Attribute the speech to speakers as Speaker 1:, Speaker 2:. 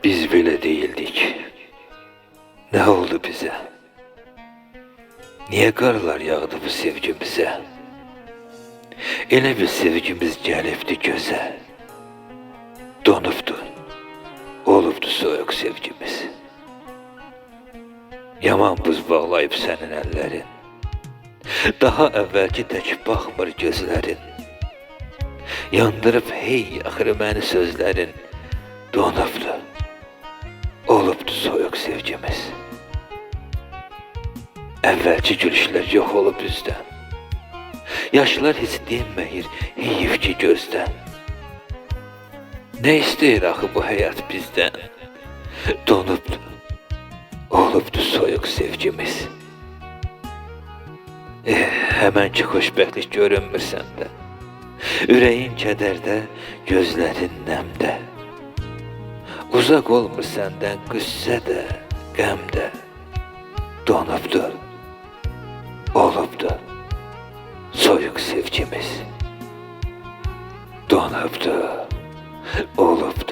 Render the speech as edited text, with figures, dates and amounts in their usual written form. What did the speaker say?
Speaker 1: Biz böyle değildik. Ne oldu bize? Niye karlar yağdı bu sevgimize? Elə bir sevgimiz gəlibdi göze. Donubdu, olubdu soyuq sevgimiz. Yaman buz bağlayıb sənin əllərin. Daha əvvəlki tək baxmır gözlərin. Yandırıb hey axırı məni sözlərin. Donubdu, olubdu soyuq sevgimiz. Əvvəlki gülüşlər yox olub üzdən. Yaşlar heç dinməyir heyif ki gözdən. Ne istəyir axı bu həyat bizdən? Donubdu, olubdu soyuq sevgimiz. Həmən ki xoşbəxtlik görünmür səndə. Ürəyin kədərdə, gözlərin nəmdə. Uzaq olmur səndən qüssə də, qəm də. Donubdu, olubdu soyuq sevgimiz. Donubdu, olubdu